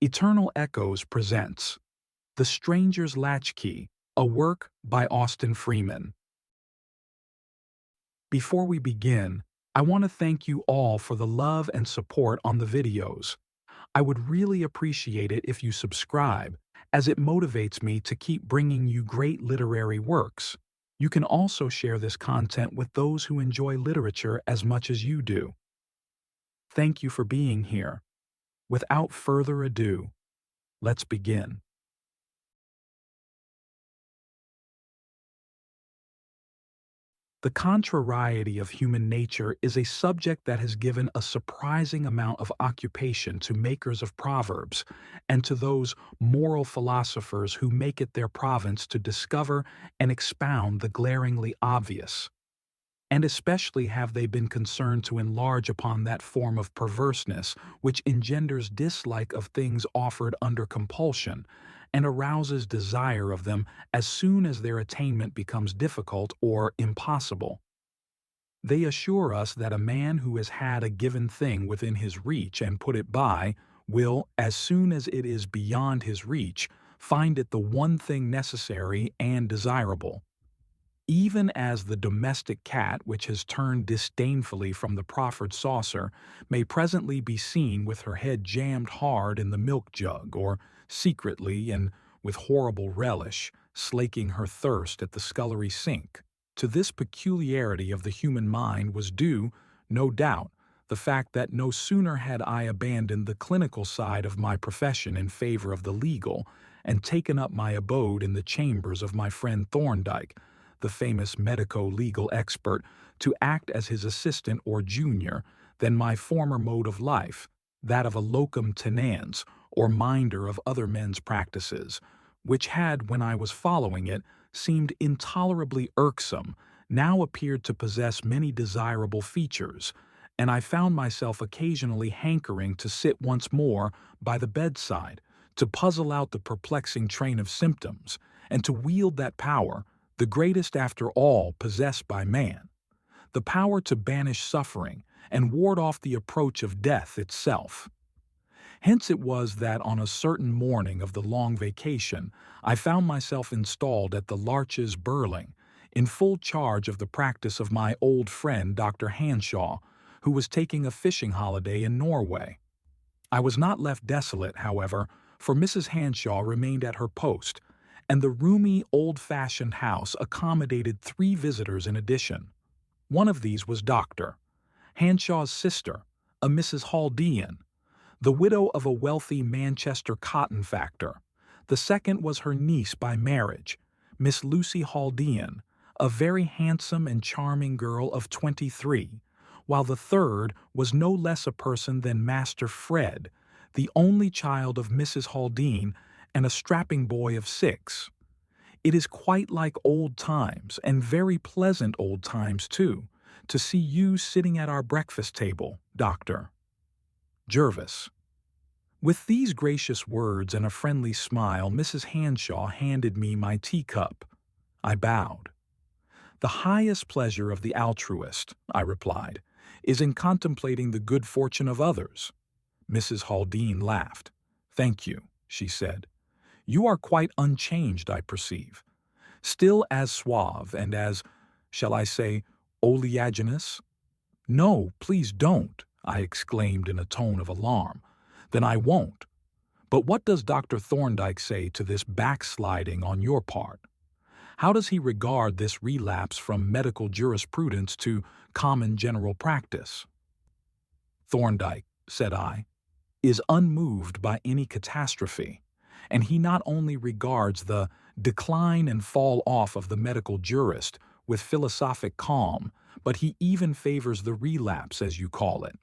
Eternal Echoes presents The Stranger's Latchkey, a work by Freeman. Before we begin, I want to thank you all for the love and support on the videos. I would really appreciate it if you subscribe, as it motivates me to keep bringing you great literary works. You can also share this content with those who enjoy literature as much as you do. Thank you for being here. Without further ado, let's begin. The contrariety of human nature is a subject that has given a surprising amount of occupation to makers of proverbs and to those moral philosophers who make it their province to discover and expound the glaringly obvious. And especially have they been concerned to enlarge upon that form of perverseness which engenders dislike of things offered under compulsion, and arouses desire of them as soon as their attainment becomes difficult or impossible. They assure us that a man who has had a given thing within his reach and put it by, will, as soon as it is beyond his reach, find it the one thing necessary and desirable. Even as the domestic cat which has turned disdainfully from the proffered saucer may presently be seen with her head jammed hard in the milk jug, or secretly and with horrible relish slaking her thirst at the scullery sink. To this peculiarity of the human mind was due, no doubt, the fact that no sooner had I abandoned the clinical side of my profession in favor of the legal, and taken up my abode in the chambers of my friend Thorndike, the famous medico-legal expert, to act as his assistant or junior, than my former mode of life, that of a locum tenens, or minder of other men's practices, which had, when I was following it, seemed intolerably irksome, now appeared to possess many desirable features, and I found myself occasionally hankering to sit once more by the bedside, to puzzle out the perplexing train of symptoms, and to wield that power, the greatest after all possessed by man, the power to banish suffering and ward off the approach of death itself. Hence it was that on a certain morning of the long vacation I found myself installed at the Larches, Burling, in full charge of the practice of my old friend Dr. Hanshaw, who was taking a fishing holiday in Norway. I was not left desolate, however, for Mrs. Hanshaw remained at her post, and the roomy, old-fashioned house accommodated 3 visitors in addition. One of these was Dr. Hanshaw's sister, a Mrs. Haldean, the widow of a wealthy Manchester cotton factor. The second was her niece by marriage, Miss Lucy Haldean, a very handsome and charming girl of 23, while the third was no less a person than Master Fred, the only child of Mrs. Haldean and a strapping boy of 6. It is quite like old times, and very pleasant old times too, to see you sitting at our breakfast table, Dr. Jervis. With these gracious words and a friendly smile, Mrs. Hanshaw handed me my teacup. I bowed. The highest pleasure of the altruist, I replied, is in contemplating the good fortune of others. Mrs. Haldean laughed. Thank you, she said. You are quite unchanged, I perceive. Still as suave and as, shall I say, oleaginous? No, please don't, I exclaimed in a tone of alarm. Then I won't. But what does Dr. Thorndike say to this backsliding on your part? How does he regard this relapse from medical jurisprudence to common general practice? Thorndike, said I, is unmoved by any catastrophe, and he not only regards the decline and fall off of the medical jurist with philosophic calm, but he even favors the relapse, as you call it.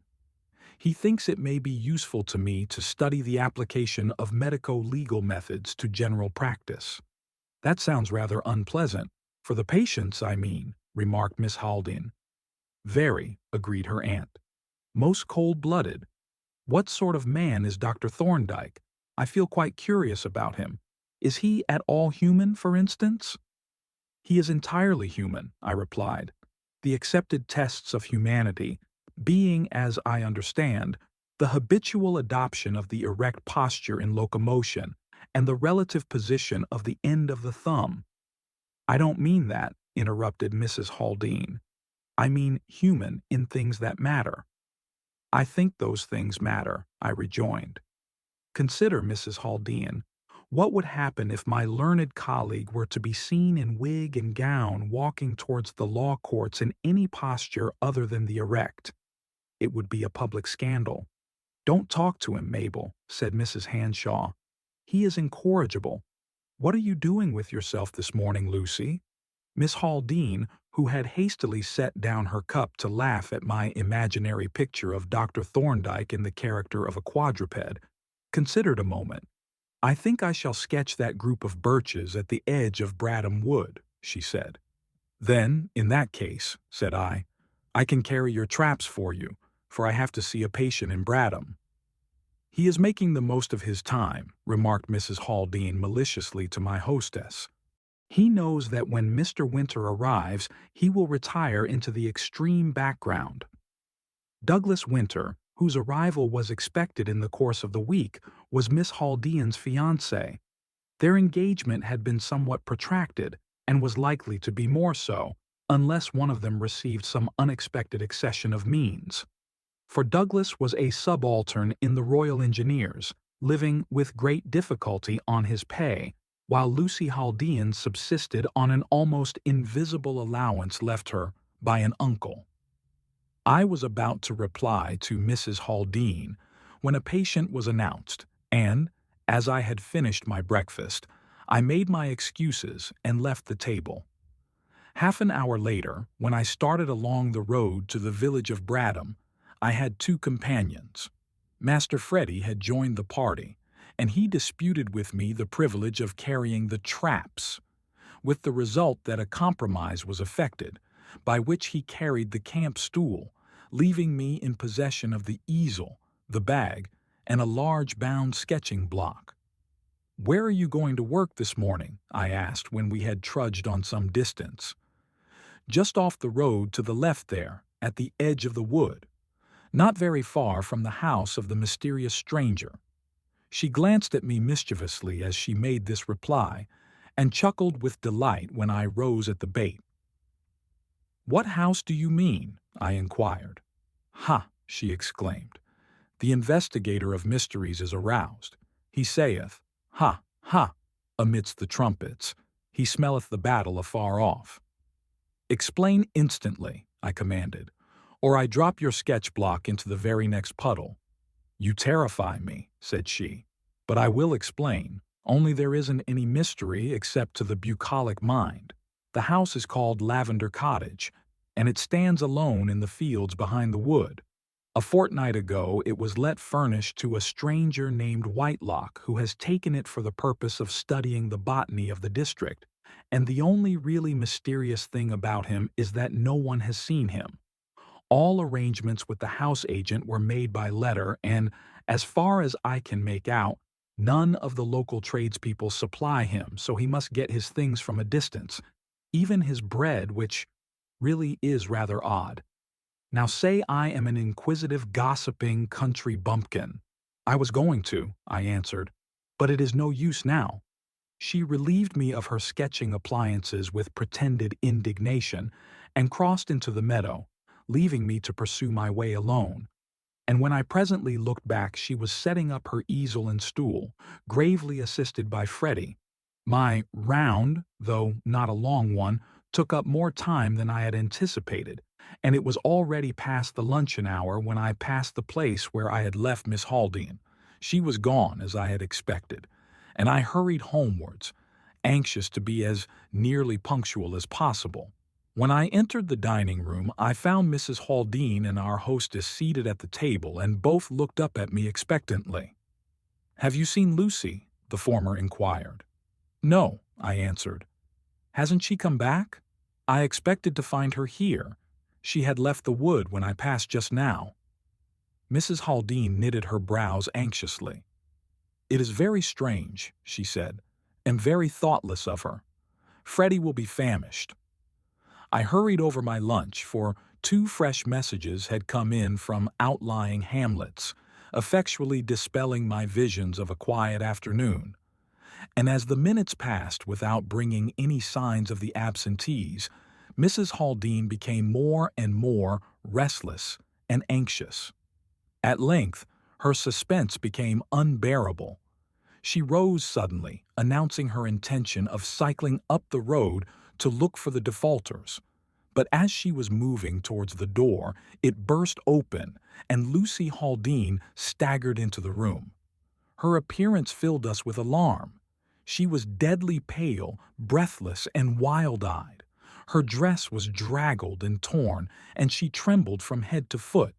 He thinks it may be useful to me to study the application of medico-legal methods to general practice. That sounds rather unpleasant, for the patients, I mean, remarked Miss Haldean. Very, agreed her aunt. Most cold-blooded. What sort of man is Dr. Thorndike? I feel quite curious about him. Is he at all human, for instance? He is entirely human, I replied. The accepted tests of humanity being, as I understand, The habitual adoption of the erect posture in locomotion and the relative position of the end of the thumb. I don't mean that, interrupted Mrs. Haldane. I mean human in things that matter. I think those things matter, I rejoined. Consider, Mrs. Haldane, what would happen if my learned colleague were to be seen in wig and gown walking towards the law courts in any posture other than the erect? It would be a public scandal. Don't talk to him, Mabel, said Mrs. Hanshaw. He is incorrigible. What are you doing with yourself this morning, Lucy? Miss Haldane, who had hastily set down her cup to laugh at my imaginary picture of Dr. Thorndike in the character of a quadruped, considered a moment. I think I shall sketch that group of birches at the edge of Bradham Wood, she said. Then, in that case, said I can carry your traps for you, for I have to see a patient in Bradham. He is making the most of his time, remarked Mrs. Haldane maliciously to my hostess. He knows that when Mr. Winter arrives, he will retire into the extreme background. Douglas Winter, whose arrival was expected in the course of the week, was Miss Haldane's fiancé. Their engagement had been somewhat protracted, and was likely to be more so, unless one of them received some unexpected accession of means. For Douglas was a subaltern in the Royal Engineers, living with great difficulty on his pay, while Lucy Haldane subsisted on an almost invisible allowance left her by an uncle. I was about to reply to Mrs. Haldane when a patient was announced, and, as I had finished my breakfast, I made my excuses and left the table. Half an hour later, when I started along the road to the village of Bradham, I had two companions. Master Freddy had joined the party, and he disputed with me the privilege of carrying the traps, with the result that a compromise was effected, by which he carried the camp stool, leaving me in possession of the easel, the bag, and a large bound sketching block. "Where are you going to work this morning?" I asked when we had trudged on some distance. "Just off the road to the left there, at the edge of the wood, not very far from the house of the mysterious stranger." She glanced at me mischievously as she made this reply, and chuckled with delight when I rose at the bait. "What house do you mean?" I inquired. "Ha!" she exclaimed. "The investigator of mysteries is aroused. He saith, 'Ha, ha!' amidst the trumpets. He smelleth the battle afar off." "Explain instantly," I commanded, "or I drop your sketch block into the very next puddle." "You terrify me," said she, "but I will explain, only there isn't any mystery except to the bucolic mind. The house is called Lavender Cottage, and it stands alone in the fields behind the wood. A fortnight ago it was let furnished to a stranger named Whitelock, who has taken it for the purpose of studying the botany of the district, and the only really mysterious thing about him is that no one has seen him. All arrangements with the house agent were made by letter, and, as far as I can make out, none of the local tradespeople supply him, so he must get his things from a distance, even his bread, which really is rather odd. Now say I am an inquisitive, gossiping country bumpkin. I was going to, I answered, but it is no use now. She relieved me of her sketching appliances with pretended indignation and crossed into the meadow, leaving me to pursue my way alone. And when I presently looked back, she was setting up her easel and stool, gravely assisted by Freddy. My round, though not a long one, took up more time than I had anticipated, and it was already past the luncheon hour when I passed the place where I had left Miss Haldane. She was gone, as I had expected, and I hurried homewards, anxious to be as nearly punctual as possible. When I entered the dining room, I found Mrs. Haldane and our hostess seated at the table, and both looked up at me expectantly. "Have you seen Lucy?" the former inquired. "No," I answered. "Hasn't she come back? I expected to find her here. She had left the wood when I passed just now." Mrs. Haldane knitted her brows anxiously. "It is very strange," she said, "and very thoughtless of her. Freddy will be famished." I hurried over my lunch, for 2 fresh messages had come in from outlying hamlets, effectually dispelling my visions of a quiet afternoon. And as the minutes passed without bringing any signs of the absentees, Mrs. Haldean became more and more restless and anxious. At length, her suspense became unbearable. She rose suddenly, announcing her intention of cycling up the road to look for the defaulters. But as she was moving towards the door, it burst open, and Lucy Haldean staggered into the room. Her appearance filled us with alarm. She was deadly pale, breathless, and wild-eyed. Her dress was draggled and torn, and she trembled from head to foot.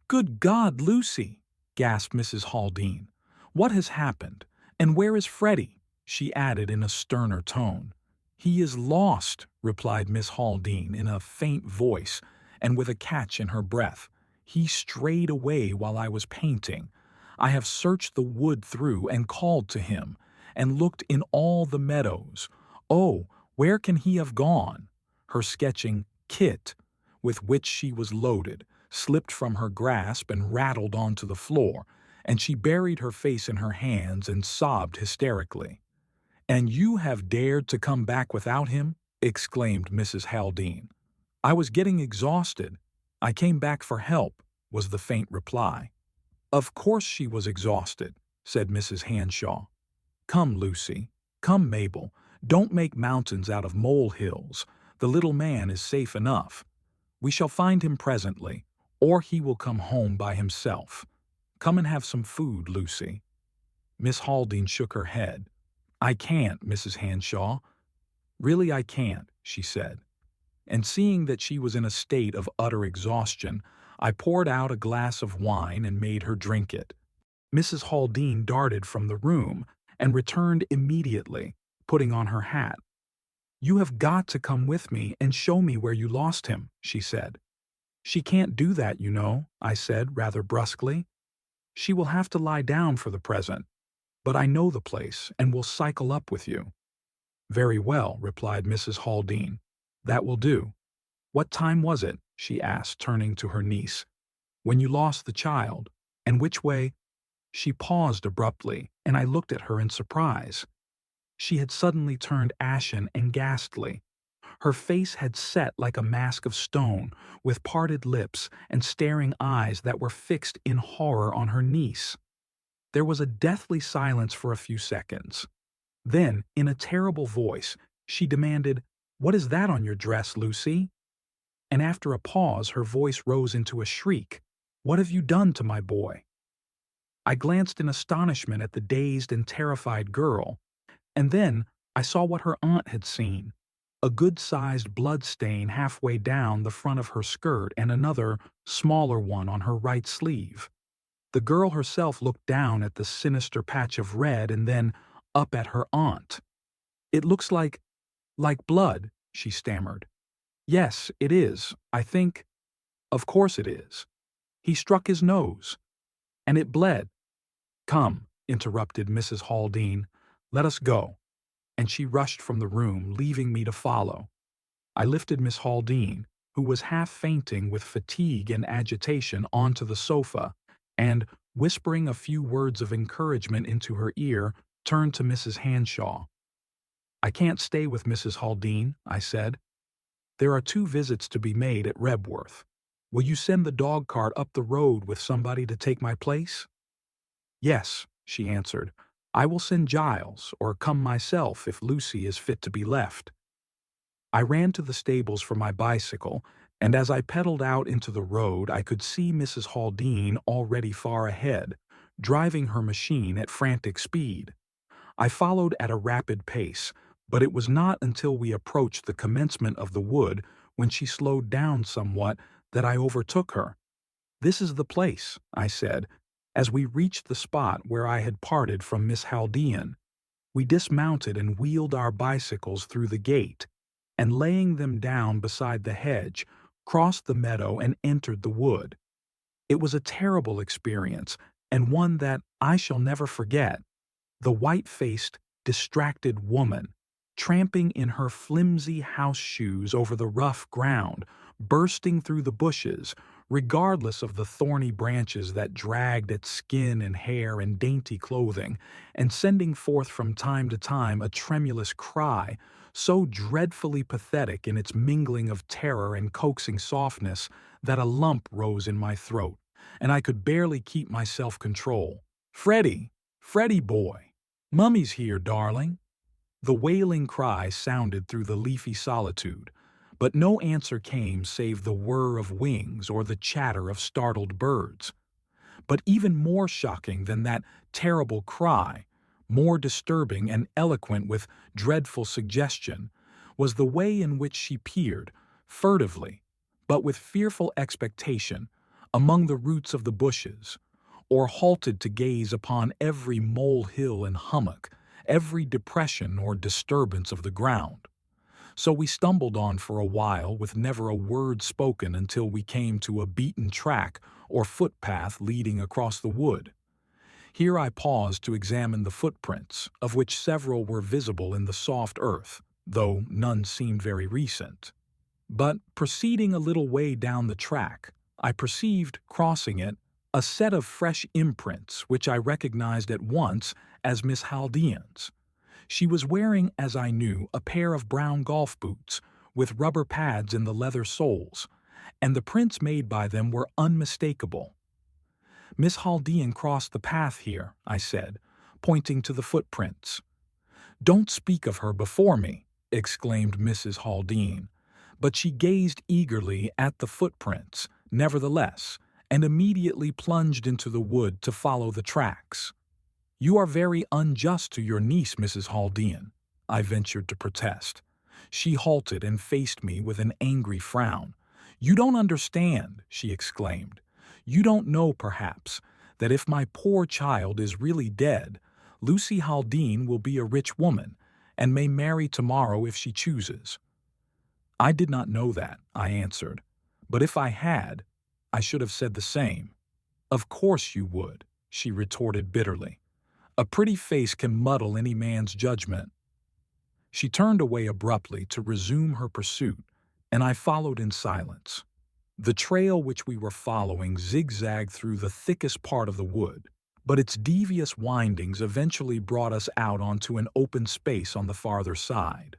"Good God, Lucy!" gasped Mrs. Haldean. "What has happened? And where is Freddy?" she added in a sterner tone. "He is lost," replied Miss Haldean in a faint voice and with a catch in her breath. "He strayed away while I was painting. I have searched the wood through and called to him, and looked in all the meadows. Oh, where can he have gone?" Her sketching kit, with which she was loaded, slipped from her grasp and rattled onto the floor, and she buried her face in her hands and sobbed hysterically. "And you have dared to come back without him?" exclaimed Mrs. Haldean. "I was getting exhausted. I came back for help," was the faint reply. "Of course she was exhausted," said Mrs. Hanshaw. "Come, Lucy. Come, Mabel. Don't make mountains out of molehills. The little man is safe enough. We shall find him presently, or he will come home by himself. Come and have some food, Lucy." Miss Haldean shook her head. "I can't, Mrs. Hanshaw. Really I can't," she said. And seeing that she was in a state of utter exhaustion, I poured out a glass of wine and made her drink it. Mrs. Haldean darted from the room and returned immediately, putting on her hat. "You have got to come with me and show me where you lost him," she said. "She can't do that, you know," I said rather brusquely. "She will have to lie down for the present. But I know the place and will cycle up with you." "Very well," replied Mrs. Haldean. "That will do. What time was it?" she asked, turning to her niece. "When you lost the child? And which way—" She paused abruptly, and I looked at her in surprise. She had suddenly turned ashen and ghastly. Her face had set like a mask of stone, with parted lips and staring eyes that were fixed in horror on her niece. There was a deathly silence for a few seconds. Then, in a terrible voice, she demanded, "What is that on your dress, Lucy?" And after a pause, her voice rose into a shriek. "What have you done to my boy?" I glanced in astonishment at the dazed and terrified girl, and then I saw what her aunt had seen: a good-sized blood stain halfway down the front of her skirt and another, smaller one on her right sleeve. The girl herself looked down at the sinister patch of red and then up at her aunt. "It looks like blood," she stammered. "Yes, it is, I think. Of course it is. He struck his nose. And it bled." "Come," interrupted Mrs. Haldean. "Let us go." And she rushed from the room, leaving me to follow. I lifted Miss Haldean, who was half fainting with fatigue and agitation, onto the sofa, and, whispering a few words of encouragement into her ear, turned to Mrs. Hanshaw. "I can't stay with Mrs. Haldean," I said. "There are 2 visits to be made at Rebworth. Will you send the dog-cart up the road with somebody to take my place?" "Yes," she answered. "I will send Giles, or come myself if Lucy is fit to be left." I ran to the stables for my bicycle, and as I pedaled out into the road I could see Mrs. Haldean already far ahead, driving her machine at frantic speed. I followed at a rapid pace, but it was not until we approached the commencement of the wood, when she slowed down somewhat, that I overtook her. "This is the place," I said, as we reached the spot where I had parted from Miss Haldean. We dismounted and wheeled our bicycles through the gate, and laying them down beside the hedge, crossed the meadow and entered the wood. It was a terrible experience, and one that I shall never forget. The white-faced, distracted woman, tramping in her flimsy house shoes over the rough ground, bursting through the bushes, regardless of the thorny branches that dragged at skin and hair and dainty clothing, and sending forth from time to time a tremulous cry, so dreadfully pathetic in its mingling of terror and coaxing softness that a lump rose in my throat, and I could barely keep my self-control. "Freddy! Freddy boy! Mummy's here, darling!" The wailing cry sounded through the leafy solitude, but no answer came save the whir of wings or the chatter of startled birds. But even more shocking than that terrible cry, more disturbing and eloquent with dreadful suggestion, was the way in which she peered, furtively, but with fearful expectation, among the roots of the bushes, or halted to gaze upon every molehill and hummock, every depression or disturbance of the ground. So we stumbled on for a while with never a word spoken until we came to a beaten track or footpath leading across the wood. Here I paused to examine the footprints, of which several were visible in the soft earth, though none seemed very recent. But proceeding a little way down the track, I perceived, crossing it, a set of fresh imprints which I recognized at once as Miss Haldean's. She was wearing, as I knew, a pair of brown golf boots, with rubber pads in the leather soles, and the prints made by them were unmistakable. "Miss Haldean crossed the path here," I said, pointing to the footprints. "Don't speak of her before me," exclaimed Mrs. Haldean, but she gazed eagerly at the footprints, nevertheless, and immediately plunged into the wood to follow the tracks. "You are very unjust to your niece, Mrs. Haldean," I ventured to protest. She halted and faced me with an angry frown. "You don't understand," she exclaimed. "You don't know, perhaps, that if my poor child is really dead, Lucy Haldean will be a rich woman, and may marry tomorrow if she chooses." "I did not know that," I answered. "But if I had, I should have said the same." "Of course you would," she retorted bitterly. "A pretty face can muddle any man's judgment." She turned away abruptly to resume her pursuit, and I followed in silence. The trail which we were following zigzagged through the thickest part of the wood, but its devious windings eventually brought us out onto an open space on the farther side.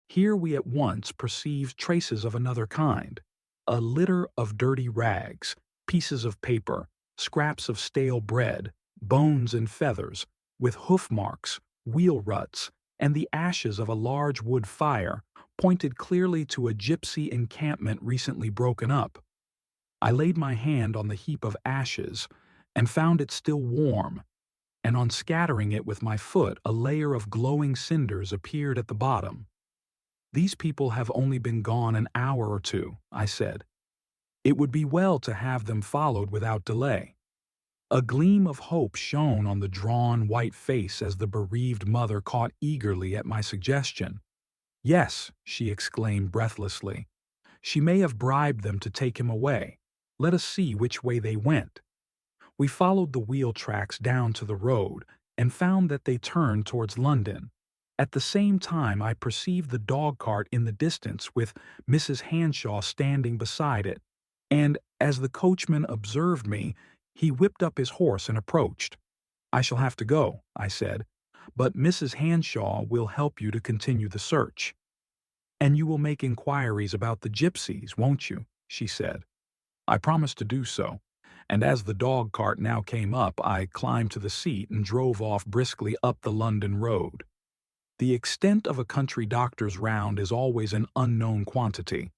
Here we at once perceived traces of another kind, a litter of dirty rags, pieces of paper, scraps of stale bread, bones and feathers, with hoof marks, wheel ruts, and the ashes of a large wood fire, pointed clearly to a gypsy encampment recently broken up. I laid my hand on the heap of ashes and found it still warm, and on scattering it with my foot a layer of glowing cinders appeared at the bottom. "These people have only been gone an hour or two," I said. "It would be well to have them followed without delay." A gleam of hope shone on the drawn, white face as the bereaved mother caught eagerly at my suggestion. "Yes," she exclaimed breathlessly. "She may have bribed them to take him away. Let us see which way they went." We followed the wheel tracks down to the road and found that they turned towards London. At the same time I perceived the dog-cart in the distance with Mrs. Hanshaw standing beside it, and as the coachman observed me, he whipped up his horse and approached. "I shall have to go," I said, "but Mrs. Hanshaw will help you to continue the search." "And you will make inquiries about the gypsies, won't you?" she said. I promised to do so, and as the dog-cart now came up, I climbed to the seat and drove off briskly up the London road. The extent of a country doctor's round is always an unknown quantity.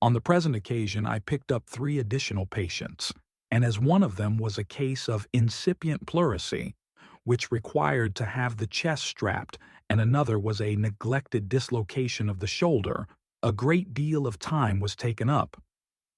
On the present occasion I picked up 3 additional patients, and as one of them was a case of incipient pleurisy, which required to have the chest strapped, and another was a neglected dislocation of the shoulder, a great deal of time was taken up.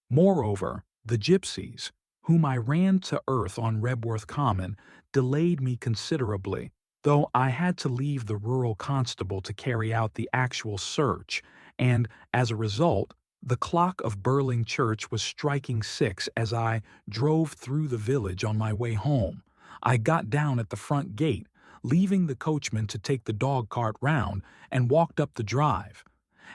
Moreover, the gypsies, whom I ran to earth on Rebworth Common, delayed me considerably, though I had to leave the rural constable to carry out the actual search, and, as a result, the clock of Burling Church was striking 6 as I drove through the village on my way home. I got down at the front gate, leaving the coachman to take the dog-cart round, and walked up the drive.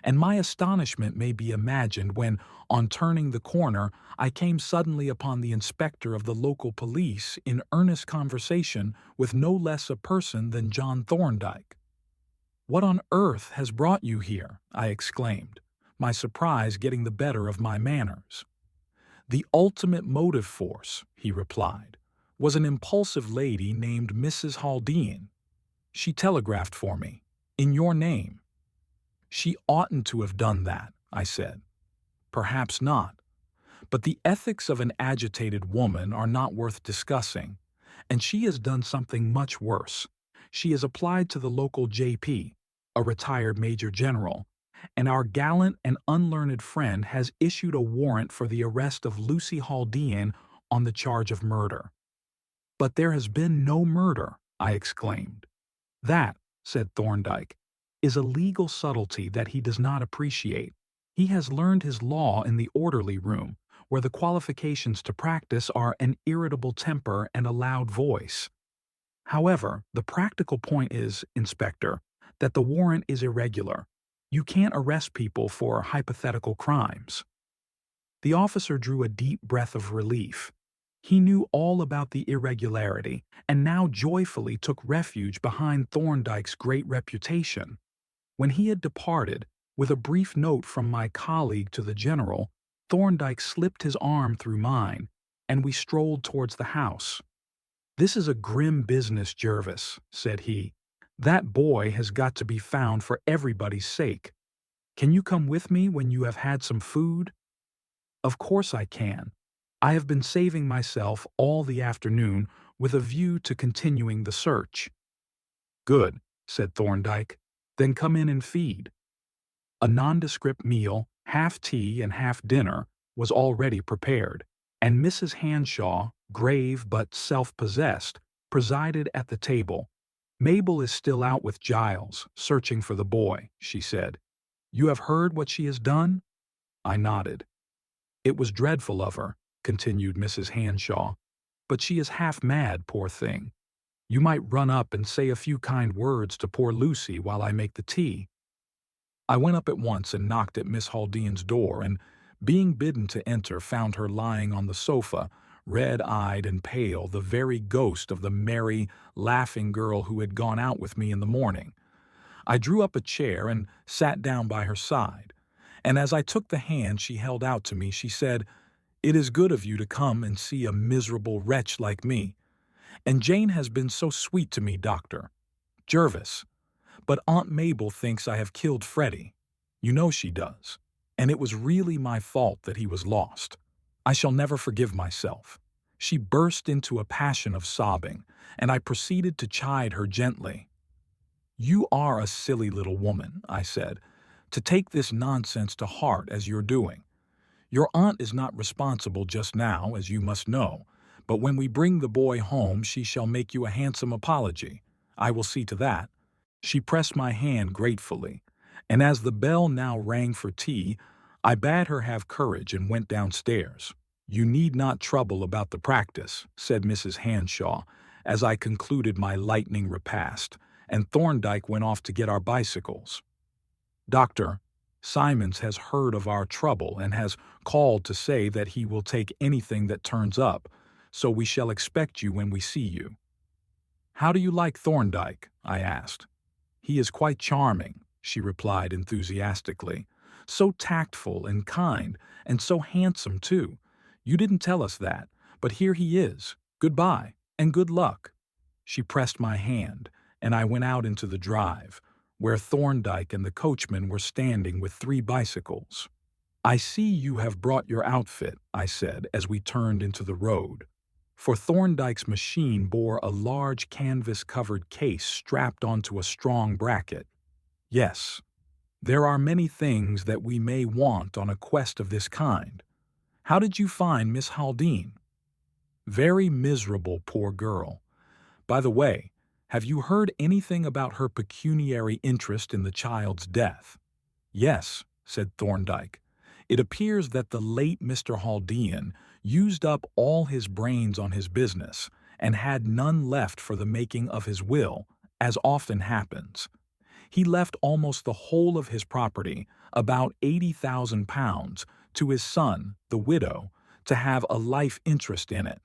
and my astonishment may be imagined when, on turning the corner, I came suddenly upon the inspector of the local police in earnest conversation with no less a person than John Thorndike. "What on earth has brought you here?" I exclaimed, my surprise getting the better of my manners. "The ultimate motive force," he replied, "was an impulsive lady named Mrs. Haldean. She telegraphed for me, in your name." "She oughtn't to have done that," I said. "Perhaps not. But the ethics of an agitated woman are not worth discussing, and she has done something much worse. She has applied to the local JP, a retired major general, and our gallant and unlearned friend has issued a warrant for the arrest of Lucy Haldean on the charge of murder." "But there has been no murder," I exclaimed. "That," said Thorndike, "is a legal subtlety that he does not appreciate. He has learned his law in the orderly room, where the qualifications to practice are an irritable temper and a loud voice. However, the practical point is, Inspector, that the warrant is irregular. You can't arrest people for hypothetical crimes." The officer drew a deep breath of relief. He knew all about the irregularity and now joyfully took refuge behind Thorndike's great reputation. When he had departed, with a brief note from my colleague to the general, Thorndike slipped his arm through mine, and we strolled towards the house. "This is a grim business, Jervis," said he. "That boy has got to be found for everybody's sake. Can you come with me when you have had some food?" "Of course I can. I have been saving myself all the afternoon with a view to continuing the search." "Good," said Thorndike. "Then come in and feed." A nondescript meal, half tea and half dinner, was already prepared, and Mrs. Hanshaw, grave but self-possessed, presided at the table. "Mabel is still out with Giles, searching for the boy," she said. "You have heard what she has done?" I nodded. "It was dreadful of her," continued Mrs. Hanshaw, "but she is half mad, poor thing. You might run up and say a few kind words to poor Lucy while I make the tea." I went up at once and knocked at Miss Haldean's door, and, being bidden to enter, found her lying on the sofa, red-eyed and pale, the very ghost of the merry, laughing girl who had gone out with me in the morning. I drew up a chair and sat down by her side, and as I took the hand she held out to me, she said, "It is good of you to come and see a miserable wretch like me. And Jane has been so sweet to me, Doctor. Jervis. But Aunt Mabel thinks I have killed Freddy. You know she does. And it was really my fault that he was lost. I shall never forgive myself." She burst into a passion of sobbing, and I proceeded to chide her gently. "You are a silly little woman," I said, "to take this nonsense to heart as you're doing. Your aunt is not responsible just now, as you must know, but when we bring the boy home she shall make you a handsome apology. I will see to that." She pressed my hand gratefully, and as the bell now rang for tea, I bade her have courage and went downstairs. "You need not trouble about the practice," said Mrs. Hanshaw, as I concluded my lightning repast, and Thorndike went off to get our bicycles. "Doctor, Simons has heard of our trouble and has called to say that he will take anything that turns up, so we shall expect you when we see you." "How do you like Thorndike?" I asked. "He is quite charming," she replied enthusiastically. "So tactful and kind, and so handsome, too. You didn't tell us that, but here he is. Goodbye, and good luck." She pressed my hand, and I went out into the drive, where Thorndike and the coachman were standing with 3 bicycles. "I see you have brought your outfit," I said as we turned into the road. For Thorndike's machine bore a large canvas-covered case strapped onto a strong bracket. "Yes, there are many things that we may want on a quest of this kind. How did you find Miss Haldean?" "Very miserable, poor girl. By the way, have you heard anything about her pecuniary interest in the child's death?" "Yes," said Thorndike. "It appears that the late Mr. Haldean used up all his brains on his business and had none left for the making of his will, as often happens. He left almost the whole of his property, about £80,000, to his son, the widow, to have a life interest in it.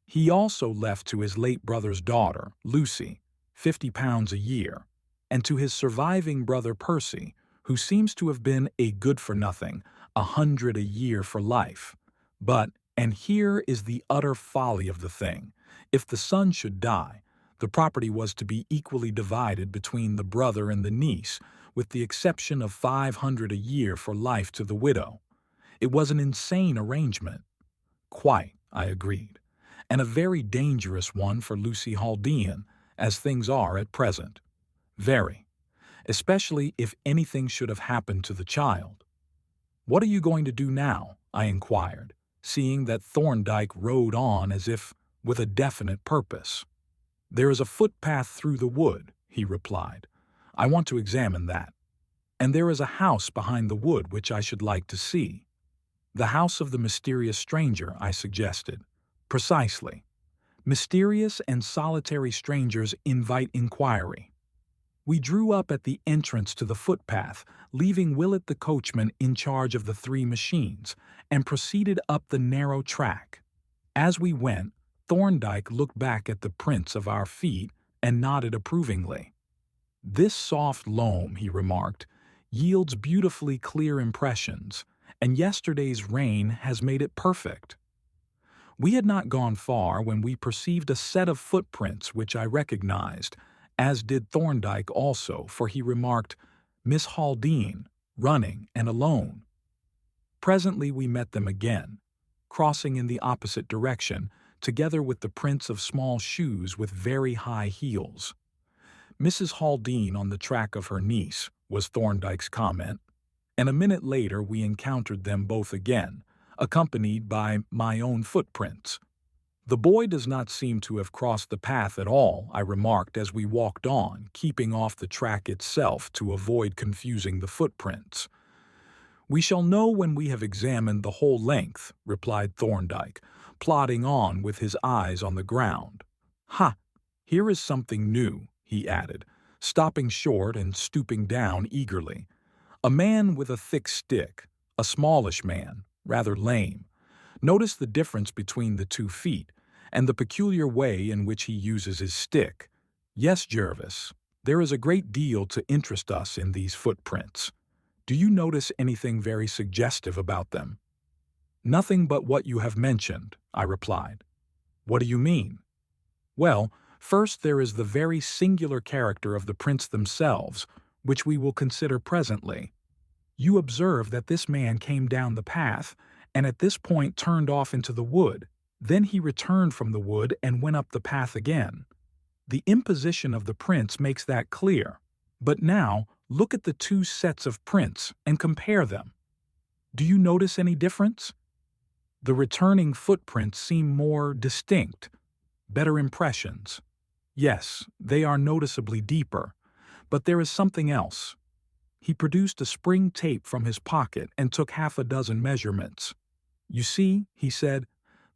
He also left to his late brother's daughter, Lucy, £50 a year, and to his surviving brother Percy, who seems to have been a good-for-nothing, 100 a year for life. But, and here is the utter folly of the thing, if the son should die, the property was to be equally divided between the brother and the niece, with the exception of 500 a year for life to the widow. It was an insane arrangement. Quite, I agreed, and a very dangerous one for Lucy Haldean, as things are at present. Very. Especially if anything should have happened to the child. "What are you going to do now?" I inquired, seeing that Thorndike rode on as if with a definite purpose. "There is a footpath through the wood," he replied. "I want to examine that. And there is a house behind the wood which I should like to see." "The house of the mysterious stranger," I suggested. "Precisely. Mysterious and solitary strangers invite inquiry." We drew up at the entrance to the footpath, leaving Willett the coachman in charge of the 3 machines, and proceeded up the narrow track. As we went, Thorndike looked back at the prints of our feet and nodded approvingly. "This soft loam," he remarked, "yields beautifully clear impressions, and yesterday's rain has made it perfect." We had not gone far when we perceived a set of footprints which I recognized, as did Thorndike also, for he remarked, "Miss Haldean, running and alone." Presently we met them again, crossing in the opposite direction, together with the prints of small shoes with very high heels. "Mrs. Haldean on the track of her niece," was Thorndike's comment, and a minute later we encountered them both again, accompanied by my own footprints. "The boy does not seem to have crossed the path at all," I remarked as we walked on, keeping off the track itself to avoid confusing the footprints. "We shall know when we have examined the whole length," replied Thorndike, plodding on with his eyes on the ground. "Ha! Here is something new," he added, stopping short and stooping down eagerly. "A man with a thick stick, a smallish man, rather lame. Notice the difference between the 2 feet, and the peculiar way in which he uses his stick. Yes, Jervis, there is a great deal to interest us in these footprints. Do you notice anything very suggestive about them?" "Nothing but what you have mentioned," I replied. "What do you mean?" "Well, first there is the very singular character of the prints themselves, which we will consider presently. You observe that this man came down the path, and at this point turned off into the wood. Then he returned from the wood and went up the path again. The imposition of the prints makes that clear. But now, look at the 2 sets of prints and compare them. Do you notice any difference? The returning footprints seem more distinct, better impressions. Yes, they are noticeably deeper, but there is something else." He produced a spring tape from his pocket and took 6 measurements. "You see," he said,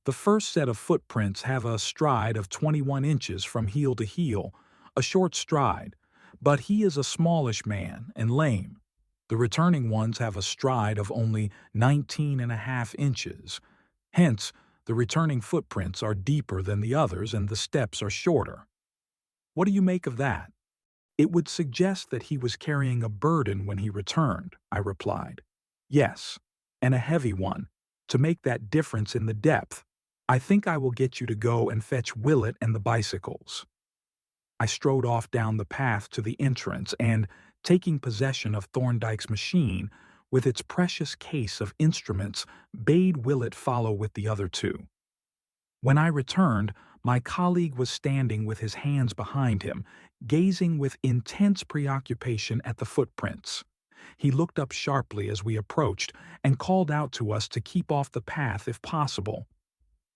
"the first set of footprints have a stride of 21 inches from heel to heel, a short stride, but he is a smallish man and lame. The returning ones have a stride of only 19.5 inches. Hence, the returning footprints are deeper than the others and the steps are shorter. What do you make of that?" "It would suggest that he was carrying a burden when he returned," I replied. "Yes, and a heavy one, to make that difference in the depth. I think I will get you to go and fetch Willett and the bicycles." I strode off down the path to the entrance and, taking possession of Thorndike's machine, with its precious case of instruments, bade Willett follow with the other 2. When I returned, my colleague was standing with his hands behind him, gazing with intense preoccupation at the footprints. He looked up sharply as we approached and called out to us to keep off the path if possible.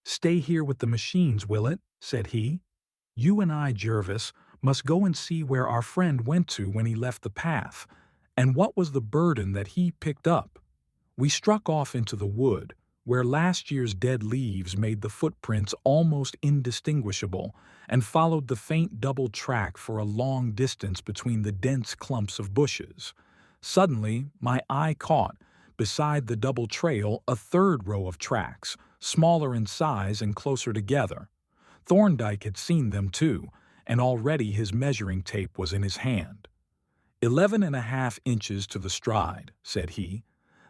"Stay here with the machines, Willett," said he. "You and I, Jervis, must go and see where our friend went to when he left the path, and what was the burden that he picked up." We struck off into the wood, where last year's dead leaves made the footprints almost indistinguishable, and followed the faint double track for a long distance between the dense clumps of bushes. Suddenly, my eye caught, beside the double trail, a third row of tracks, smaller in size and closer together. Thorndike had seen them too, and already his measuring tape was in his hand. 11.5 inches to the stride, said he.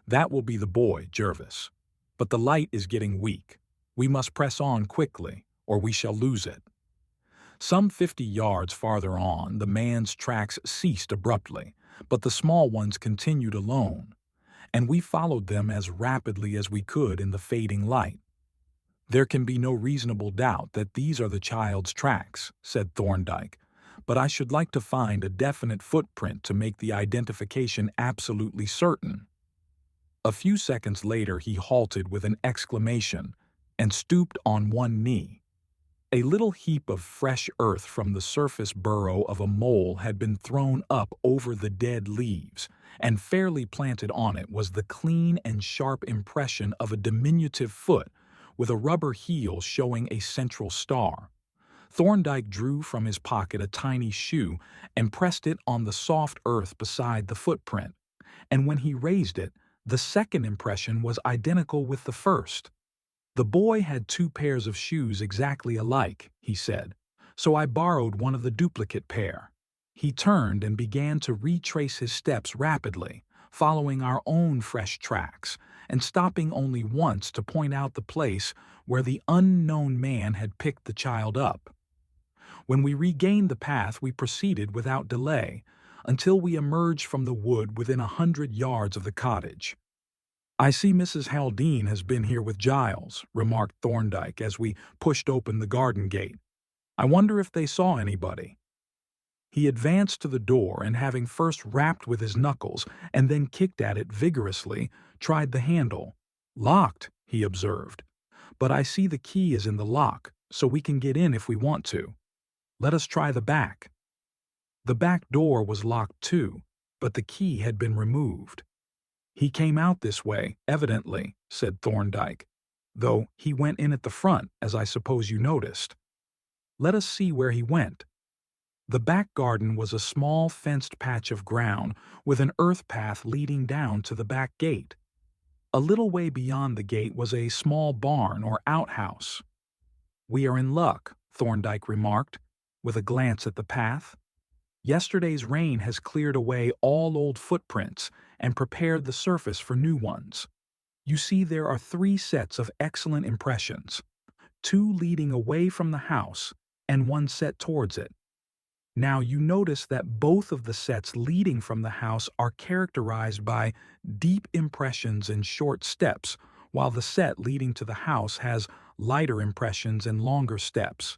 That will be the boy, Jervis. But the light is getting weak. We must press on quickly, or we shall lose it. Some 50 yards farther on, the man's tracks ceased abruptly, but the small ones continued alone, and we followed them as rapidly as we could in the fading light. There can be no reasonable doubt that these are the child's tracks, said Thorndike, but I should like to find a definite footprint to make the identification absolutely certain. A few seconds later he halted with an exclamation and stooped on one knee. A little heap of fresh earth from the surface burrow of a mole had been thrown up over the dead leaves, and fairly planted on it was the clean and sharp impression of a diminutive foot with a rubber heel showing a central star. Thorndike drew from his pocket a tiny shoe and pressed it on the soft earth beside the footprint, and when he raised it, the second impression was identical with the first. The boy had 2 pairs of shoes exactly alike, he said, so I borrowed one of the duplicate pair. He turned and began to retrace his steps rapidly, following our own fresh tracks, and stopping only once to point out the place where the unknown man had picked the child up. When we regained the path, we proceeded without delay, until we emerged from the wood within 100 yards of the cottage. I see Mrs. Haldane has been here with Giles, remarked Thorndike as we pushed open the garden gate. I wonder if they saw anybody. He advanced to the door and, having first rapped with his knuckles and then kicked at it vigorously, tried the handle. Locked, he observed. But I see the key is in the lock, so we can get in if we want to. Let us try the back. The back door was locked too, but the key had been removed. He came out this way, evidently, said Thorndike, though he went in at the front, as I suppose you noticed. Let us see where he went. The back garden was a small fenced patch of ground with an earth path leading down to the back gate. A little way beyond the gate was a small barn or outhouse. We are in luck, Thorndike remarked, with a glance at the path. Yesterday's rain has cleared away all old footprints and prepared the surface for new ones. You see, there are 3 sets of excellent impressions, 2 leading away from the house and 1 set towards it. Now you notice that both of the sets leading from the house are characterized by deep impressions and short steps, while the set leading to the house has lighter impressions and longer steps.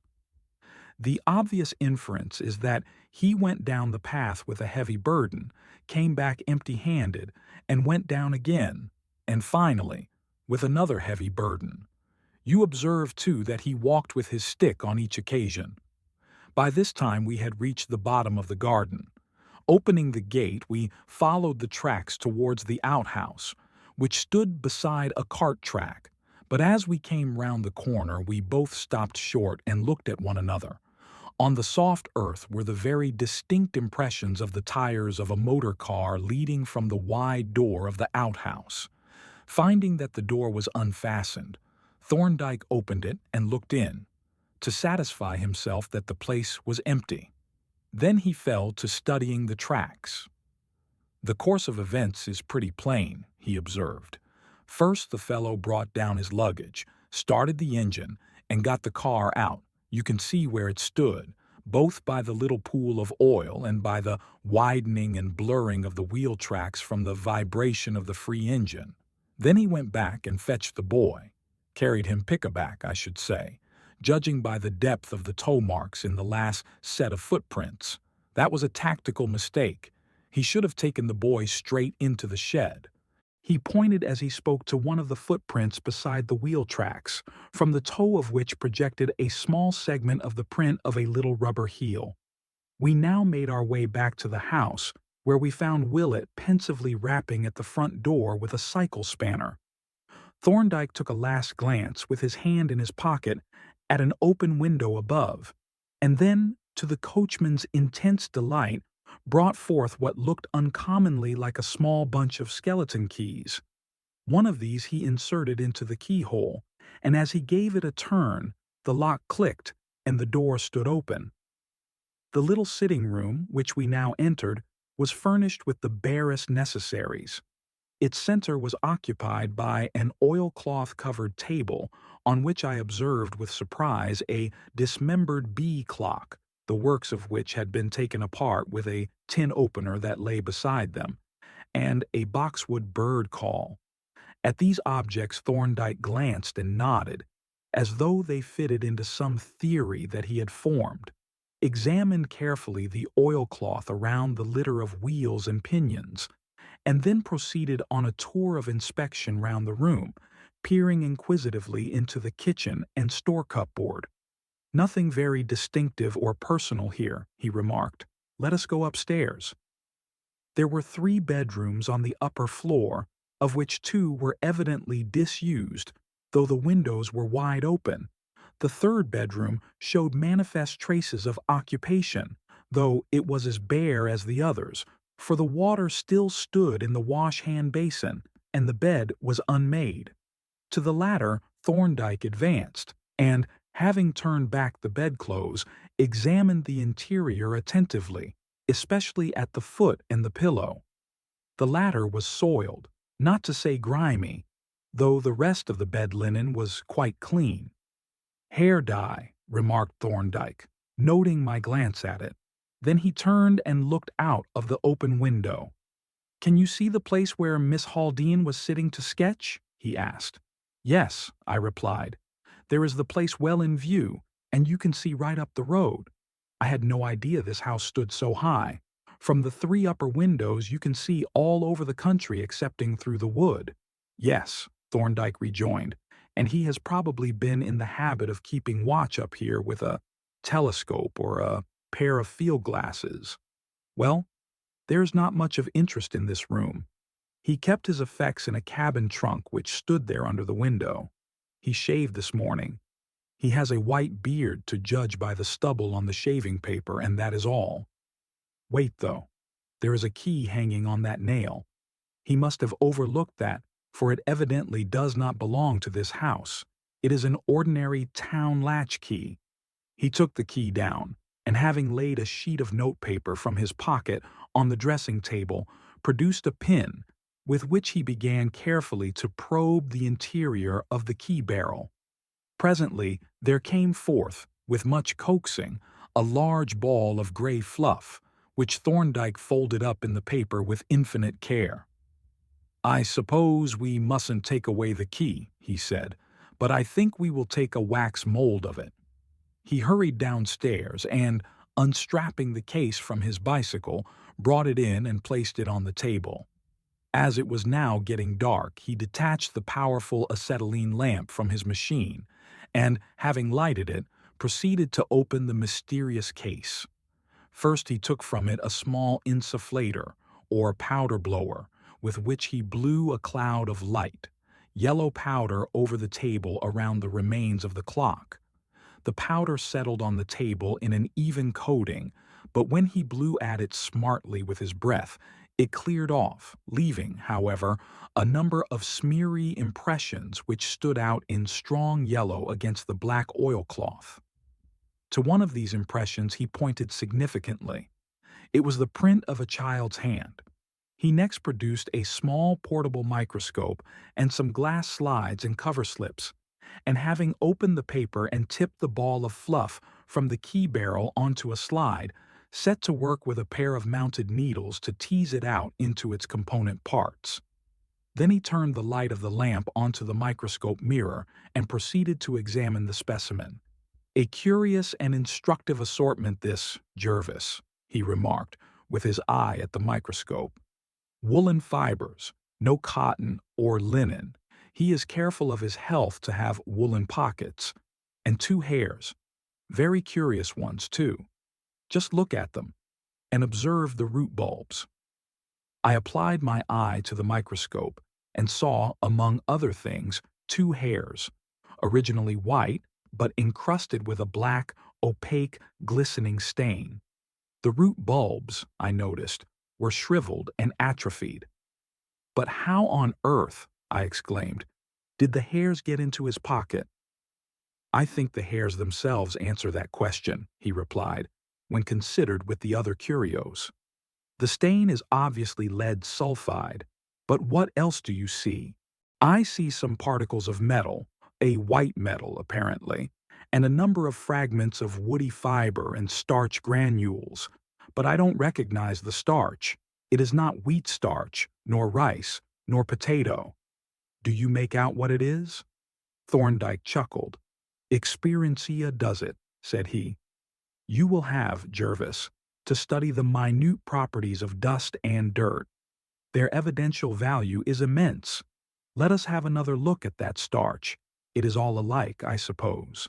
The obvious inference is that he went down the path with a heavy burden, came back empty-handed, and went down again, and finally, with another heavy burden. You observe, too, that he walked with his stick on each occasion. By this time we had reached the bottom of the garden. Opening the gate, we followed the tracks towards the outhouse, which stood beside a cart track, but as we came round the corner we both stopped short and looked at one another. On the soft earth were the very distinct impressions of the tires of a motor car leading from the wide door of the outhouse. Finding that the door was unfastened, Thorndike opened it and looked in, to satisfy himself that the place was empty. Then he fell to studying the tracks. The course of events is pretty plain, he observed. First the fellow brought down his luggage, started the engine, and got the car out. You can see where it stood, both by the little pool of oil and by the widening and blurring of the wheel tracks from the vibration of the free engine. Then he went back and fetched the boy, carried him pick-a-back, I should say, judging by the depth of the toe marks in the last set of footprints. That was a tactical mistake. He should have taken the boy straight into the shed. He pointed as he spoke to one of the footprints beside the wheel tracks, from the toe of which projected a small segment of the print of a little rubber heel. We now made our way back to the house, where we found Willett pensively rapping at the front door with a cycle spanner. Thorndike took a last glance, with his hand in his pocket, at an open window above, and then, to the coachman's intense delight, brought forth what looked uncommonly like a small bunch of skeleton keys. One of these he inserted into the keyhole, and as he gave it a turn, the lock clicked and the door stood open. The little sitting room, which we now entered, was furnished with the barest necessaries. Its center was occupied by an oilcloth-covered table on which I observed with surprise a dismembered bee clock, the works of which had been taken apart with a tin opener that lay beside them, and a boxwood bird call. At these objects Thorndike glanced and nodded, as though they fitted into some theory that he had formed, examined carefully the oilcloth around the litter of wheels and pinions, and then proceeded on a tour of inspection round the room, peering inquisitively into the kitchen and store cupboard. "Nothing very distinctive or personal here," he remarked. "Let us go upstairs." There were 3 bedrooms on the upper floor, of which 2 were evidently disused, though the windows were wide open. The 3rd bedroom showed manifest traces of occupation, though it was as bare as the others, for the water still stood in the wash-hand basin, and the bed was unmade. To the latter Thorndike advanced, and, having turned back the bedclothes, examined the interior attentively, especially at the foot and the pillow. The latter was soiled, not to say grimy, though the rest of the bed linen was quite clean. "Hair dye," remarked Thorndike, noting my glance at it. Then he turned and looked out of the open window. "Can you see the place where Miss Haldean was sitting to sketch?" he asked. "Yes," I replied. "There is the place well in view, and you can see right up the road. I had no idea this house stood so high. From the 3 upper windows you can see all over the country excepting through the wood." "Yes," Thorndike rejoined, "and he has probably been in the habit of keeping watch up here with a telescope or a pair of field glasses. Well, there's not much of interest in this room. He kept his effects in a cabin trunk which stood there under the window. He shaved this morning. He has a white beard to judge by the stubble on the shaving paper, and that is all. Wait, though. There is a key hanging on that nail. He must have overlooked that, for it evidently does not belong to this house. It is an ordinary town latchkey." He took the key down, and having laid a sheet of notepaper from his pocket on the dressing table, produced a pin, with which he began carefully to probe the interior of the key barrel. Presently there came forth, with much coaxing, a large ball of gray fluff, which Thorndike folded up in the paper with infinite care. "I suppose we mustn't take away the key," he said, "but I think we will take a wax mold of it." He hurried downstairs and, unstrapping the case from his bicycle, brought it in and placed it on the table. As it was now getting dark, he detached the powerful acetylene lamp from his machine, and, having lighted it, proceeded to open the mysterious case. First he took from it a small insufflator, or powder blower, with which he blew a cloud of light, yellow powder over the table around the remains of the clock. The powder settled on the table in an even coating, but when he blew at it smartly with his breath, it cleared off, leaving, however, a number of smeary impressions which stood out in strong yellow against the black oilcloth. To one of these impressions he pointed significantly. It was the print of a child's hand. He next produced a small portable microscope and some glass slides and cover slips, and having opened the paper and tipped the ball of fluff from the key barrel onto a slide, set to work with a pair of mounted needles to tease it out into its component parts. Then he turned the light of the lamp onto the microscope mirror and proceeded to examine the specimen. "A curious and instructive assortment this, Jervis," he remarked, with his eye at the microscope. "Woolen fibers, no cotton or linen. He is careful of his health to have woolen pockets. And 2 hairs. Very curious ones, too. Just look at them, and observe the root bulbs." I applied my eye to the microscope, and saw, among other things, 2 hairs, originally white, but encrusted with a black, opaque, glistening stain. The root bulbs, I noticed, were shriveled and atrophied. "But how on earth," I exclaimed, "did the hairs get into his pocket?" "I think the hairs themselves answer that question," he replied, "when considered with the other curios. The stain is obviously lead sulfide, but what else do you see?" "I see some particles of metal, a white metal apparently, and a number of fragments of woody fiber and starch granules, but I don't recognize the starch. It is not wheat starch, nor rice, nor potato. Do you make out what it is?" Thorndike chuckled. "Experiencia does it," said he. "You will have, Jervis, to study the minute properties of dust and dirt. Their evidential value is immense. Let us have another look at that starch. It is all alike, I suppose."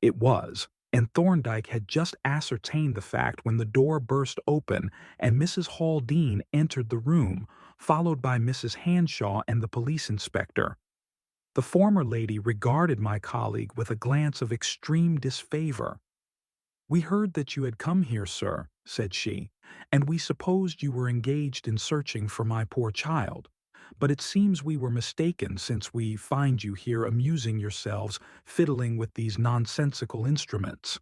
It was, and Thorndike had just ascertained the fact when the door burst open and Mrs. Haldean entered the room, followed by Mrs. Hanshaw and the police inspector. The former lady regarded my colleague with a glance of extreme disfavor. "We heard that you had come here, sir," said she, "and we supposed you were engaged in searching for my poor child. But it seems we were mistaken, since we find you here amusing yourselves fiddling with these nonsensical instruments."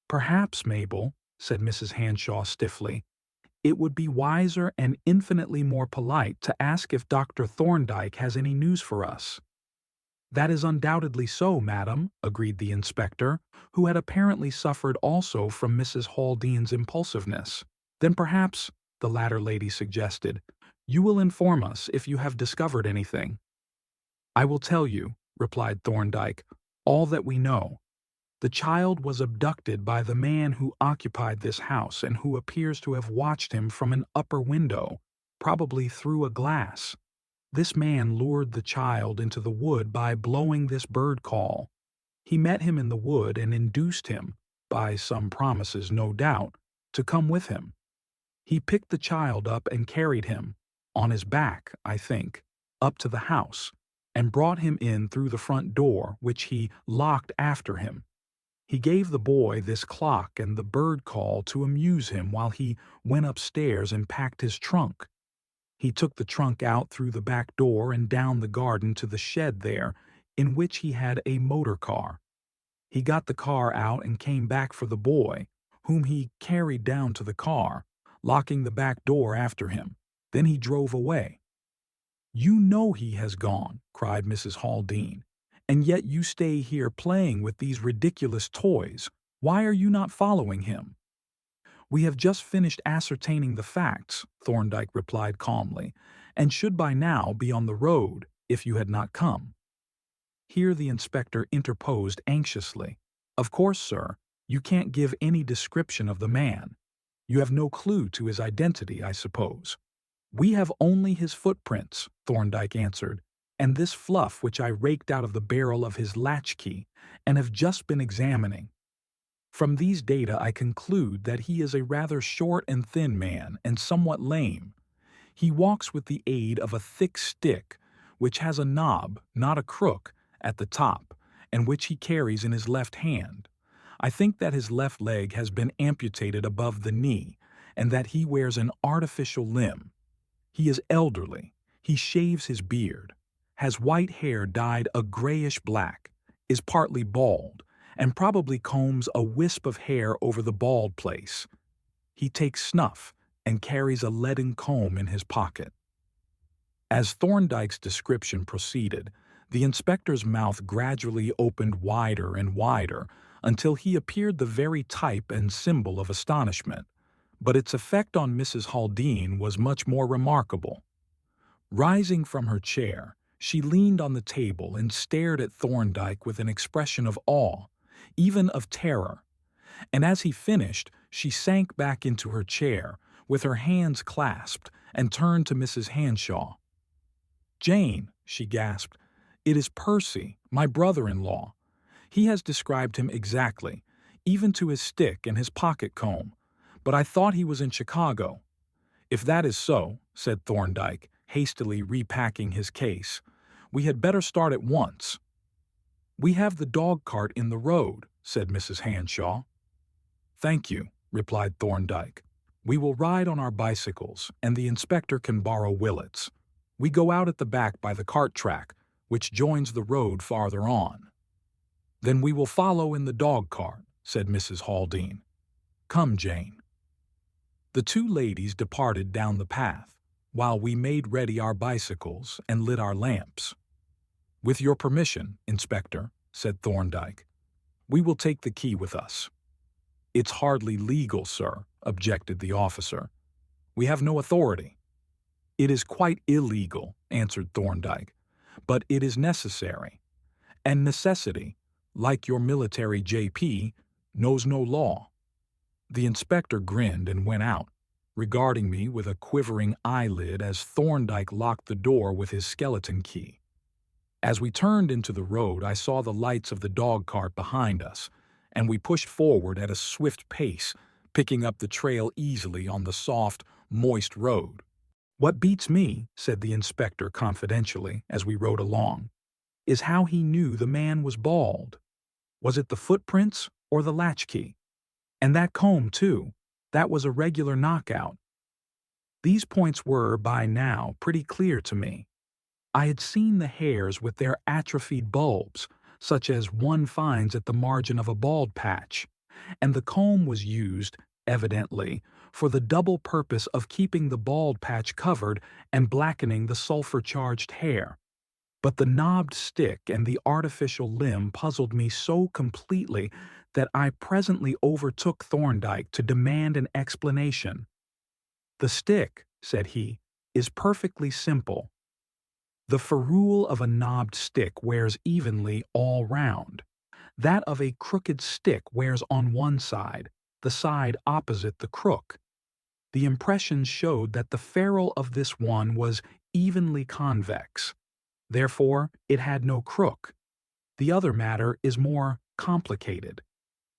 "Perhaps, Mabel," said Mrs. Hanshaw stiffly, "it would be wiser and infinitely more polite to ask if Dr. Thorndike has any news for us." "That is undoubtedly so, madam," agreed the inspector, who had apparently suffered also from Mrs. Haldean's impulsiveness. "Then perhaps," the latter lady suggested, "you will inform us if you have discovered anything." "I will tell you," replied Thorndike, "all that we know. The child was abducted by the man who occupied this house and who appears to have watched him from an upper window, probably through a glass. This man lured the child into the wood by blowing this bird call. He met him in the wood and induced him, by some promises no doubt, to come with him. He picked the child up and carried him, on his back, I think, up to the house, and brought him in through the front door, which he locked after him. He gave the boy this clock and the bird call to amuse him while he went upstairs and packed his trunk. He took the trunk out through the back door and down the garden to the shed there, in which he had a motor car. He got the car out and came back for the boy, whom he carried down to the car, locking the back door after him. Then he drove away." "You know he has gone," cried Mrs. Haldean, "and yet you stay here playing with these ridiculous toys. Why are you not following him?" "We have just finished ascertaining the facts," Thorndike replied calmly, "and should by now be on the road if you had not come." Here the inspector interposed anxiously. "Of course, sir, you can't give any description of the man. You have no clue to his identity, I suppose." "We have only his footprints," Thorndike answered, "and this fluff which I raked out of the barrel of his latchkey, and have just been examining. From these data I conclude that he is a rather short and thin man and somewhat lame. He walks with the aid of a thick stick, which has a knob, not a crook, at the top, and which he carries in his left hand. I think that his left leg has been amputated above the knee, and that he wears an artificial limb. He is elderly. He shaves his beard, has white hair dyed a grayish black, is partly bald, and probably combs a wisp of hair over the bald place. He takes snuff and carries a leaden comb in his pocket." As Thorndike's description proceeded, the inspector's mouth gradually opened wider and wider until he appeared the very type and symbol of astonishment, but its effect on Mrs. Haldean was much more remarkable. Rising from her chair, she leaned on the table and stared at Thorndike with an expression of awe, even of terror, and as he finished, she sank back into her chair, with her hands clasped, and turned to Mrs. Hanshaw. "Jane," she gasped, "it is Percy, my brother-in-law. He has described him exactly, even to his stick and his pocket comb, but I thought he was in Chicago." "If that is so," said Thorndike, hastily repacking his case, "we had better start at once." "We have the dog-cart in the road," said Mrs. Hanshaw. "Thank you," replied Thorndike. "We will ride on our bicycles, and the inspector can borrow Willet's. We go out at the back by the cart track, which joins the road farther on." "Then we will follow in the dog cart," said Mrs. Haldean. "Come, Jane." The two ladies departed down the path, while we made ready our bicycles and lit our lamps. "With your permission, Inspector," said Thorndike, "we will take the key with us." "It's hardly legal, sir," objected the officer. "We have no authority." "It is quite illegal," answered Thorndike, "but it is necessary. And necessity, like your military JP, knows no law." The inspector grinned and went out, regarding me with a quivering eyelid as Thorndike locked the door with his skeleton key. As we turned into the road, I saw the lights of the dog cart behind us, and we pushed forward at a swift pace, picking up the trail easily on the soft, moist road. "What beats me," said the inspector confidentially as we rode along, "is how he knew the man was bald. Was it the footprints or the latchkey? And that comb, too, that was a regular knockout." These points were, by now, pretty clear to me. I had seen the hairs with their atrophied bulbs, such as one finds at the margin of a bald patch, and the comb was used, evidently, for the double purpose of keeping the bald patch covered and blackening the sulfur-charged hair. But the knobbed stick and the artificial limb puzzled me so completely that I presently overtook Thorndike to demand an explanation. "The stick," said he, "is perfectly simple. The ferrule of a knobbed stick wears evenly all round. That of a crooked stick wears on one side, the side opposite the crook. The impressions showed that the ferrule of this one was evenly convex. Therefore, it had no crook. The other matter is more complicated.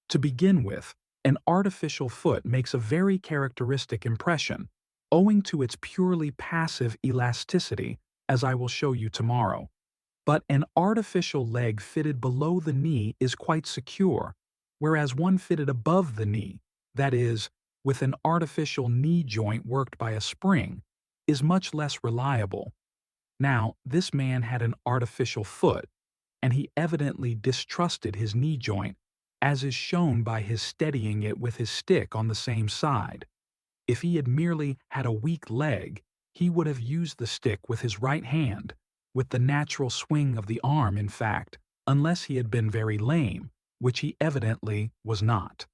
To begin with, an artificial foot makes a very characteristic impression, owing to its purely passive elasticity, as I will show you tomorrow. But an artificial leg fitted below the knee is quite secure, whereas one fitted above the knee, that is, with an artificial knee joint worked by a spring, is much less reliable. Now, this man had an artificial foot, and he evidently distrusted his knee joint, as is shown by his steadying it with his stick on the same side. If he had merely had a weak leg, he would have used the stick with his right hand, with the natural swing of the arm, in fact, unless he had been very lame, which he evidently was not.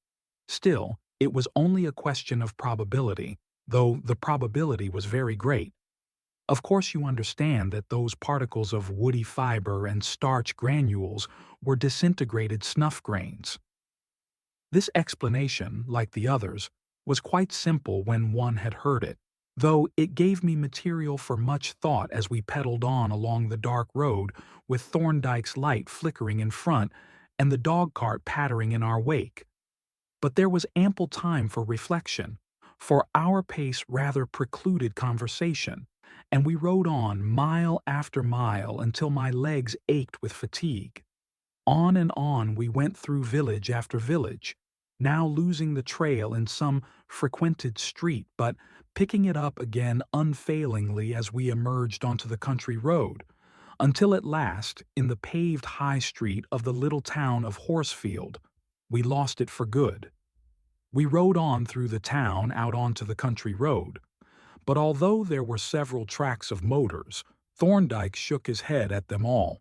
Still, it was only a question of probability, though the probability was very great. Of course you understand that those particles of woody fiber and starch granules were disintegrated snuff grains. This explanation, like the others, was quite simple when one had heard it, though it gave me material for much thought as we pedaled on along the dark road with Thorndike's light flickering in front and the dog-cart pattering in our wake. But there was ample time for reflection, for our pace rather precluded conversation, and we rode on mile after mile until my legs ached with fatigue. On and on we went through village after village, now losing the trail in some frequented street, but picking it up again unfailingly as we emerged onto the country road, until at last, in the paved high street of the little town of Horsefield, we lost it for good. We rode on through the town out onto the country road, but although there were several tracks of motors, Thorndike shook his head at them all.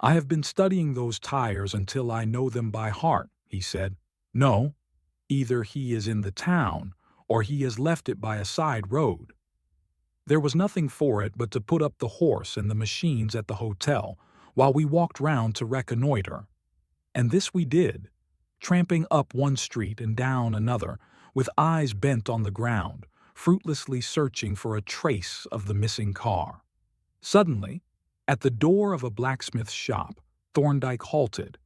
"I have been studying those tires until I know them by heart," he said. "No, either he is in the town, or he has left it by a side road." There was nothing for it but to put up the horse and the machines at the hotel, while we walked round to reconnoiter. And this we did, tramping up one street and down another, with eyes bent on the ground, fruitlessly searching for a trace of the missing car. Suddenly, at the door of a blacksmith's shop, Thorndike halted.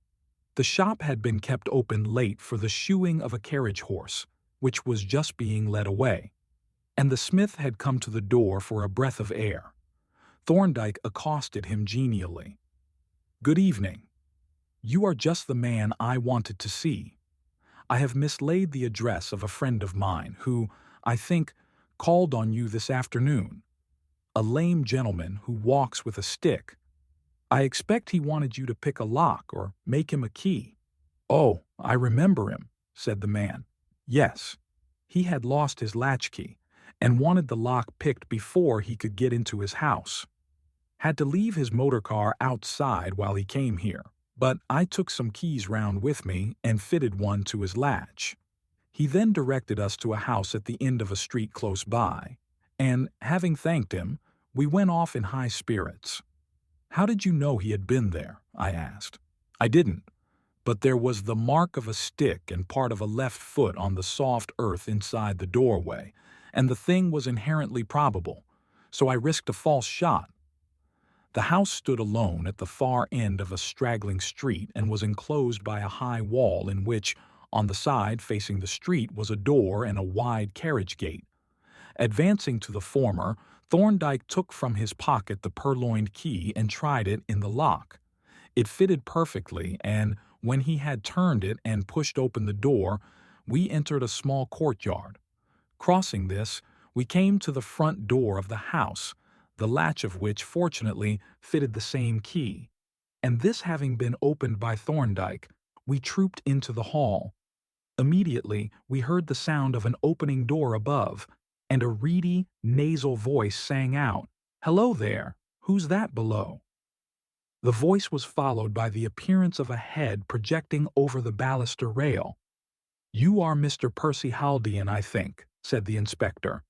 The shop had been kept open late for the shoeing of a carriage horse, which was just being led away, and the smith had come to the door for a breath of air. Thorndike accosted him genially. "Good evening. You are just the man I wanted to see. I have mislaid the address of a friend of mine who, I think, called on you this afternoon. A lame gentleman who walks with a stick. I expect he wanted you to pick a lock or make him a key." "Oh, I remember him," said the man. "Yes, he had lost his latchkey and wanted the lock picked before he could get into his house. Had to leave his motor car outside while he came here, but I took some keys round with me and fitted one to his latch. He then directed us to a house at the end of a street close by, and, having thanked him, we went off in high spirits." "How did you know he had been there?" I asked. "I didn't, but there was the mark of a stick and part of a left foot on the soft earth inside the doorway, and the thing was inherently probable, so I risked a false shot. The house stood alone at the far end of a straggling street and was enclosed by a high wall in which, on the side facing the street, was a door and a wide carriage gate. Advancing to the former, Thorndike took from his pocket the purloined key and tried it in the lock. It fitted perfectly, and when he had turned it and pushed open the door, we entered a small courtyard. Crossing this, we came to the front door of the house, the latch of which fortunately fitted the same key, and this having been opened by Thorndike, we trooped into the hall. Immediately we heard the sound of an opening door above, and a reedy, nasal voice sang out, "Hello there, who's that below?" The voice was followed by the appearance of a head projecting over the baluster rail. "You are Mr. Percy Haldean, I think," said the inspector.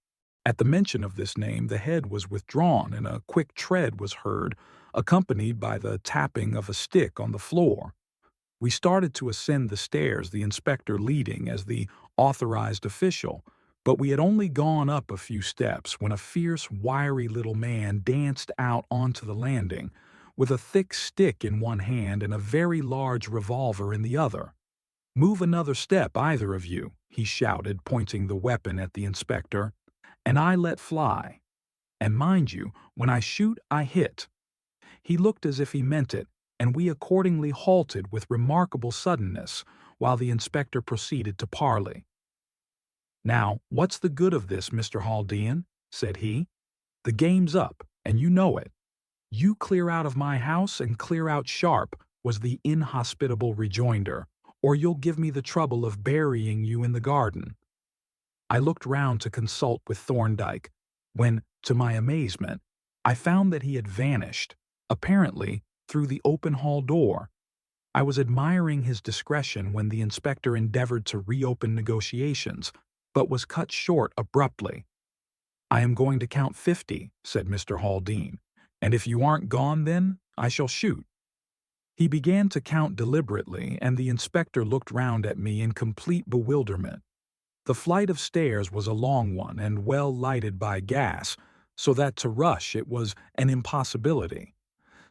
At the mention of this name, the head was withdrawn and a quick tread was heard, accompanied by the tapping of a stick on the floor. We started to ascend the stairs, the inspector leading as the authorized official, but we had only gone up a few steps when a fierce, wiry little man danced out onto the landing, with a thick stick in one hand and a very large revolver in the other. "Move another step, either of you," he shouted, pointing the weapon at the inspector, "and I let fly. And mind you, when I shoot, I hit." He looked as if he meant it, and we accordingly halted with remarkable suddenness, while the inspector proceeded to parley. "Now, what's the good of this, Mr. Haldean?" said he. "The game's up, and you know it. You clear out of my house and clear out sharp," was the inhospitable rejoinder, "or you'll give me the trouble of burying you in the garden." I looked round to consult with Thorndike, when, to my amazement, I found that he had vanished, apparently through the open hall door. I was admiring his discretion when the inspector endeavored to reopen negotiations, but was cut short abruptly. "I am going to count 50, said Mr. Haldean, "and if you aren't gone then, I shall shoot." He began to count deliberately, and the inspector looked round at me in complete bewilderment. The flight of stairs was a long one and well lighted by gas, so that to rush it was an impossibility.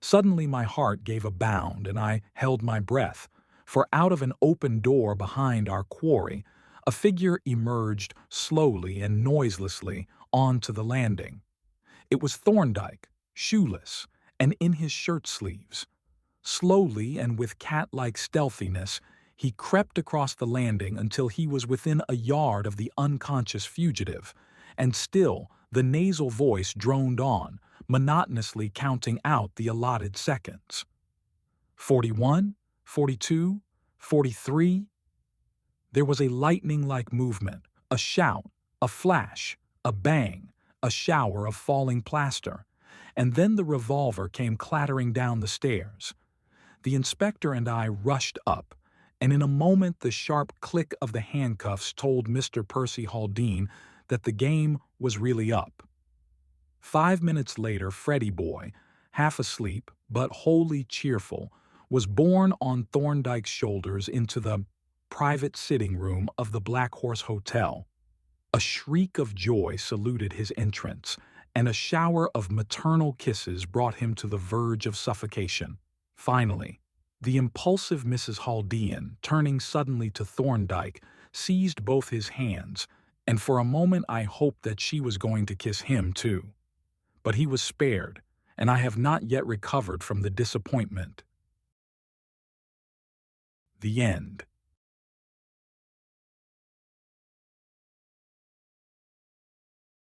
Suddenly my heart gave a bound and I held my breath, for out of an open door behind our quarry, a figure emerged slowly and noiselessly onto the landing. It was Thorndike, shoeless, and in his shirt sleeves. Slowly and with cat-like stealthiness, he crept across the landing until he was within a yard of the unconscious fugitive, and still the nasal voice droned on, monotonously counting out the allotted seconds. 41, 42, 43. There was a lightning-like movement, a shout, a flash, a bang, a shower of falling plaster, and then the revolver came clattering down the stairs. The inspector and I rushed up, and in a moment the sharp click of the handcuffs told Mr. Percy Haldean that the game was really up. 5 minutes later, Freddy boy, half asleep but wholly cheerful, was borne on Thorndike's shoulders into the private sitting room of the Black Horse Hotel. A shriek of joy saluted his entrance, and a shower of maternal kisses brought him to the verge of suffocation. Finally, the impulsive Mrs. Haldean, turning suddenly to Thorndike, seized both his hands, and for a moment I hoped that she was going to kiss him too. But he was spared, and I have not yet recovered from the disappointment. The end.